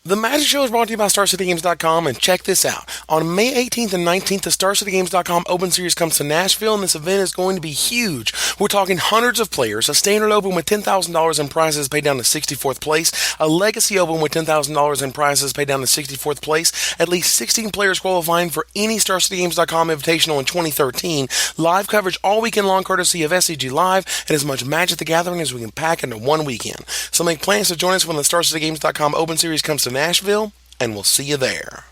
The Magic Show is brought to you by StarCityGames.com, and check this out. On May 18th and 19th, the StarCityGames.com Open Series comes to Nashville, and this event is going to be huge. We're talking hundreds of players, a standard open with $10,000 in prizes paid down to 64th place, a legacy open with $10,000 in prizes paid down to 64th place, at least 16 players qualifying for any StarCityGames.com Invitational in 2013, live coverage all weekend long courtesy of SCG Live, and as much Magic the Gathering as we can pack into one weekend. So make plans to join us when the StarCityGames.com Open Series comes to Nashville, and we'll see you there.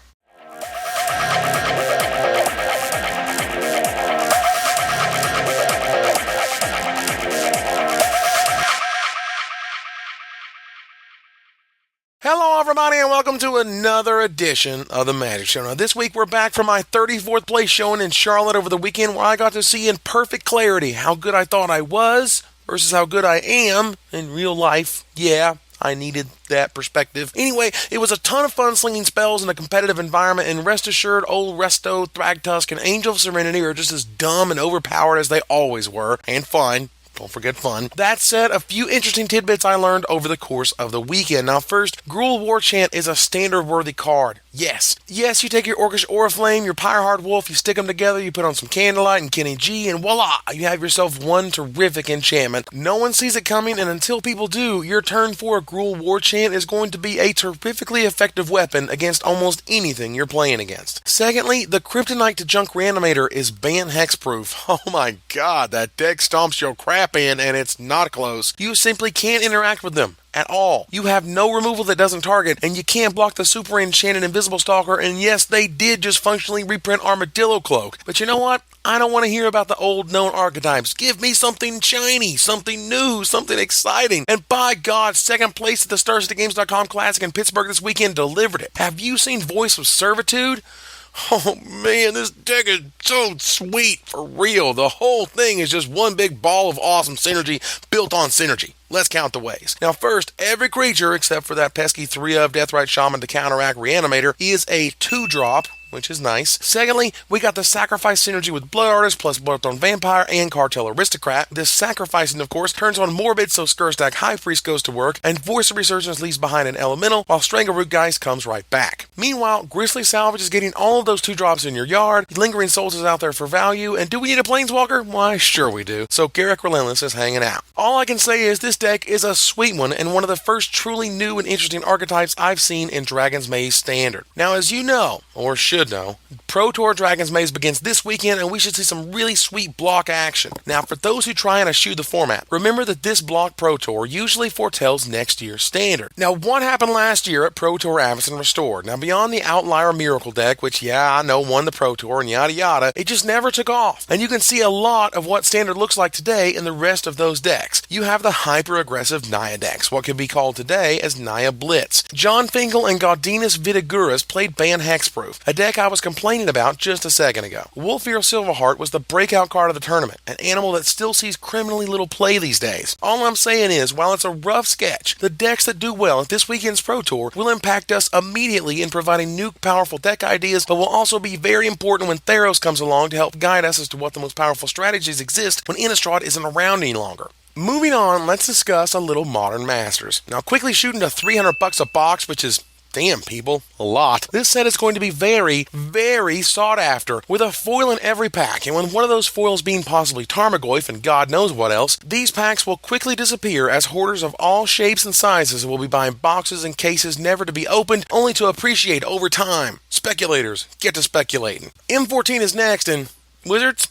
Hello everybody, and welcome to another edition of the Magic Show. Now this week we're back from my 34th place showing in Charlotte over the weekend, where I got to see in perfect clarity how good I thought I was versus how good I am in real life. Yeah, I needed that perspective. Anyway, it was a ton of fun slinging spells in a competitive environment, and rest assured, old Resto, Thragtusk, and Angel of Serenity are just as dumb and overpowered as they always were, and fun. Don't forget fun. That said, a few interesting tidbits I learned over the course of the weekend. Now first, Gruul War Chant is a standard-worthy card. Yes, you take your Orcish Oriflame, your Pyreheart Wolf, you stick them together, you put on some Candlelight and Kenny G, and voila, you have yourself one terrific enchantment. No one sees it coming, and until people do, your turn 4 Gruul War Chant is going to be a terrifically effective weapon against almost anything you're playing against. Secondly, the Kryptonite to Junk Reanimator is ban hexproof. Oh my god, that deck stomps your crap in, and it's not close. You simply can't interact with them at all. You have no removal that doesn't target, and you can't block the super enchanted Invisible Stalker, and yes, they did just functionally reprint Armadillo Cloak. But you know what? I don't want to hear about the old known archetypes. Give me something shiny, something new, something exciting. And by God, second place at the StarCityGames.com Classic in Pittsburgh this weekend delivered it. Have you seen Voice of Servitude? Oh man, this deck is so sweet, for real. The whole thing is just one big ball of awesome synergy built on synergy. Let's count the ways. Now first, every creature, except for that pesky 3-of Deathrite Shaman to counteract Reanimator, is a 2-drop, which is nice. Secondly, we got the Sacrifice synergy with Blood Artist plus Bloodthorn Vampire and Cartel Aristocrat. This sacrificing, of course, turns on Morbid, so Skurstack High Priest goes to work, and Voice of Resurgence leaves behind an Elemental, while Strangleroot Geist comes right back. Meanwhile, Grisly Salvage is getting all of those 2-drops in your yard, Lingering Souls is out there for value, and do we need a Planeswalker? Why, sure we do. So Garruk Relentless is hanging out. All I can say is this deck is a sweet one, and one of the first truly new and interesting archetypes I've seen in Dragon's Maze Standard. Now as you know, or should know, Pro Tour Dragon's Maze begins this weekend, and we should see some really sweet block action. Now, for those who try and eschew the format, remember that this block Pro Tour usually foretells next year's Standard. Now, what happened last year at Pro Tour Avacyn Restored? Now, beyond the Outlier Miracle deck, which, yeah, I know won the Pro Tour and yada yada, it just never took off. And you can see a lot of what Standard looks like today in the rest of those decks. You have the hyper-aggressive Naya decks, what can be called today as Naya Blitz. John Finkel and Gaudinas Vitiguras played Ban Hexproof, a deck I was complaining about just a second ago. Wolfear Silverheart was the breakout card of the tournament, an animal that still sees criminally little play these days. All I'm saying is, while it's a rough sketch, the decks that do well at this weekend's Pro Tour will impact us immediately in providing new powerful deck ideas, but will also be very important when Theros comes along to help guide us as to what the most powerful strategies exist when Innistrad isn't around any longer. Moving on, let's discuss a little Modern Masters. Now quickly shooting to $300 a box, which is, damn people, a lot. This set is going to be very, very sought after, with a foil in every pack, and with one of those foils being possibly Tarmogoyf and God knows what else, these packs will quickly disappear as hoarders of all shapes and sizes will be buying boxes and cases never to be opened, only to appreciate over time. Speculators, get to speculating. M14 is next, and Wizards,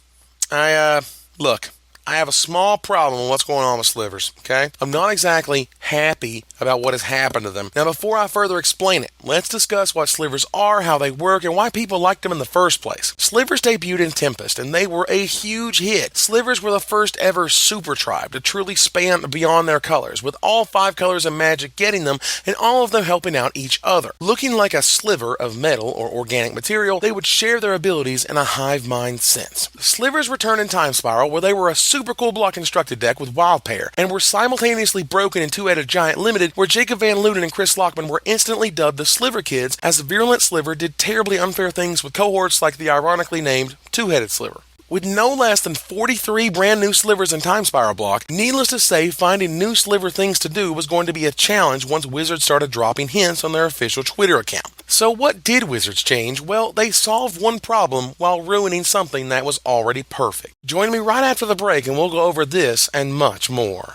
look, I have a small problem with what's going on with Slivers, okay? I'm not exactly happy about what has happened to them. Now, before I further explain it, let's discuss what Slivers are, how they work, and why people liked them in the first place. Slivers debuted in Tempest, and they were a huge hit. Slivers were the first ever super tribe to truly span beyond their colors, with all 5 colors of Magic getting them, and all of them helping out each other. Looking like a sliver of metal or organic material, they would share their abilities in a hive mind sense. Slivers returned in Time Spiral, where they were a super cool block constructed deck with Wild Pair, and were simultaneously broken in Two-Headed Giant Limited, where Jacob Van Luden and Chris Lockman were instantly dubbed the Sliver Kids, as the virulent Sliver did terribly unfair things with cohorts like the ironically named Two-Headed Sliver. With no less than 43 brand new slivers in Time Spiral block, needless to say, finding new sliver things to do was going to be a challenge once Wizards started dropping hints on their official Twitter account. So what did Wizards change? Well, they solved one problem while ruining something that was already perfect. Join me right after the break and we'll go over this and much more.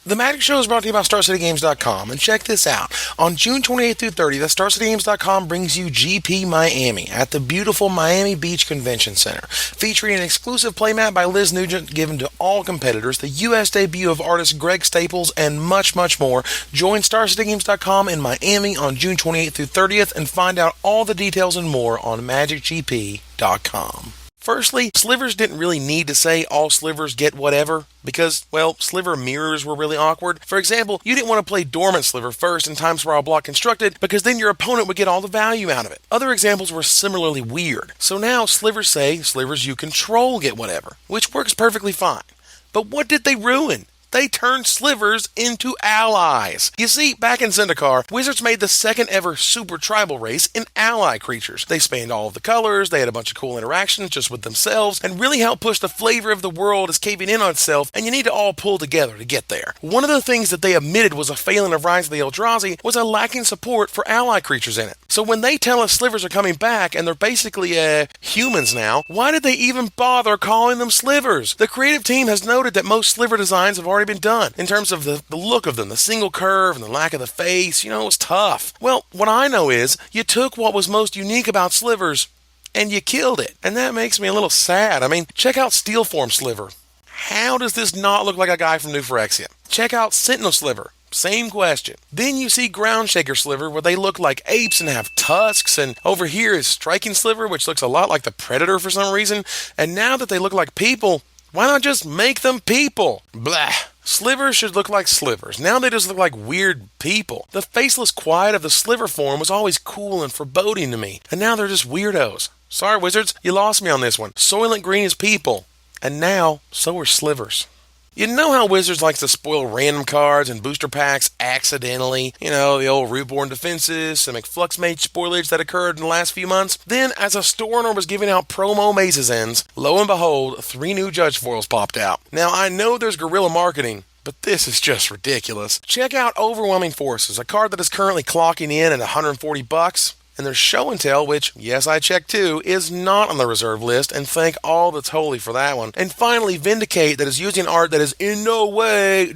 The Magic Show is brought to you by StarCityGames.com, and check this out. On June 28th through 30th, StarCityGames.com brings you GP Miami at the beautiful Miami Beach Convention Center, featuring an exclusive playmat by Liz Nugent given to all competitors, the U.S. debut of artist Greg Staples, and much, much more. Join StarCityGames.com in Miami on June 28th through 30th and find out all the details and more on MagicGP.com. Firstly, Slivers didn't really need to say all Slivers get whatever because, well, Sliver mirrors were really awkward. For example, you didn't want to play Dormant Sliver first in Time Spiral block constructed because then your opponent would get all the value out of it. Other examples were similarly weird. So now Slivers say Slivers you control get whatever, which works perfectly fine. But what did they ruin? They turned Slivers into allies. You see, back in Zendikar, Wizards made the second ever Super Tribal race in ally creatures. They spanned all of the colors, they had a bunch of cool interactions just with themselves, and really helped push the flavor of the world as caving in on itself, and you need to all pull together to get there. One of the things that they admitted was a failing of Rise of the Eldrazi was a lacking support for ally creatures in it. So when they tell us Slivers are coming back, and they're basically, humans now, why did they even bother calling them Slivers? The creative team has noted that most Sliver designs have already been done. In terms of the look of them, the single curve and the lack of the face, it was tough. Well, what I know is, you took what was most unique about Slivers, and you killed it. And that makes me a little sad. I mean, check out Steelform Sliver. How does this not look like a guy from New Phyrexia? Check out Sentinel Sliver. Same question. Then you see Ground Shaker Sliver, where they look like apes and have tusks, and over here is Striking Sliver, which looks a lot like the Predator for some reason. And now that they look like people, why not just make them people? Blah. Slivers should look like Slivers. Now they just look like weird people. The faceless quiet of the Sliver form was always cool and foreboding to me, and now they're just weirdos. Sorry, Wizards, you lost me on this one. Soylent Green is people, and now so are Slivers. You know how Wizards likes to spoil random cards and booster packs accidentally? The old Rootborn Defenses, some Flux Mage spoilage that occurred in the last few months? Then, as a store owner was giving out promo Mazes Ends, lo and behold, 3 new Judge foils popped out. Now, I know there's guerrilla marketing, but this is just ridiculous. Check out Overwhelming Forces, a card that is currently clocking in at $140. And there's Show and Tell, which, yes, I checked too, is not on the reserve list, and thank all that's holy for that one. And finally, Vindicate, that is using art that is in no way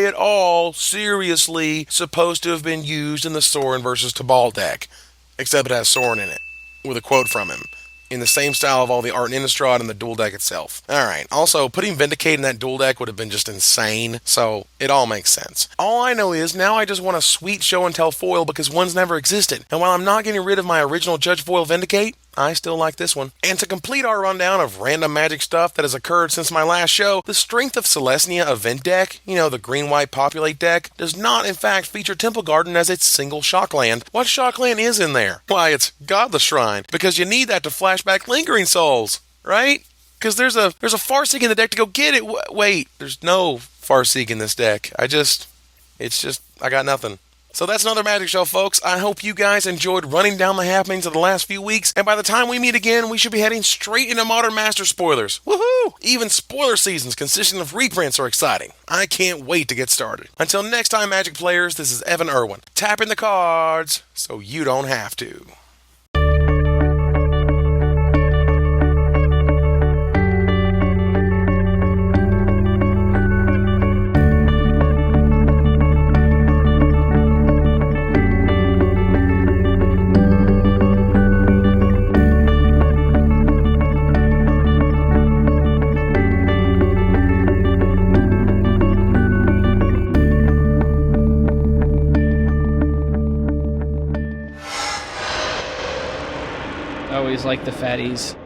at all, seriously, supposed to have been used in the Sorin versus Tabal deck. Except it has Sorin in it, with a quote from him, in the same style of all the art in Innistrad and the dual deck itself. Alright, also, putting Vindicate in that dual deck would have been just insane, so it all makes sense. All I know is, now I just want a sweet Show and Tell foil because one's never existed, and while I'm not getting rid of my original Judge foil Vindicate, I still like this one. And to complete our rundown of random Magic stuff that has occurred since my last show, the Strength of Celestia event deck, the green-white populate deck, does not in fact feature Temple Garden as its single shockland. What shockland is in there? Why, it's Godless Shrine, because you need that to flashback Lingering Souls, right? Because there's a Farseek in the deck to go get it. Wait, there's no Farseek in this deck. I got nothing. So that's another Magic Show, folks. I hope you guys enjoyed running down the happenings of the last few weeks, and by the time we meet again, we should be heading straight into Modern Master spoilers. Woohoo! Even spoiler seasons consisting of reprints are exciting. I can't wait to get started. Until next time, Magic players, this is Evan Irwin, tapping the cards so you don't have to. Always like the fatties.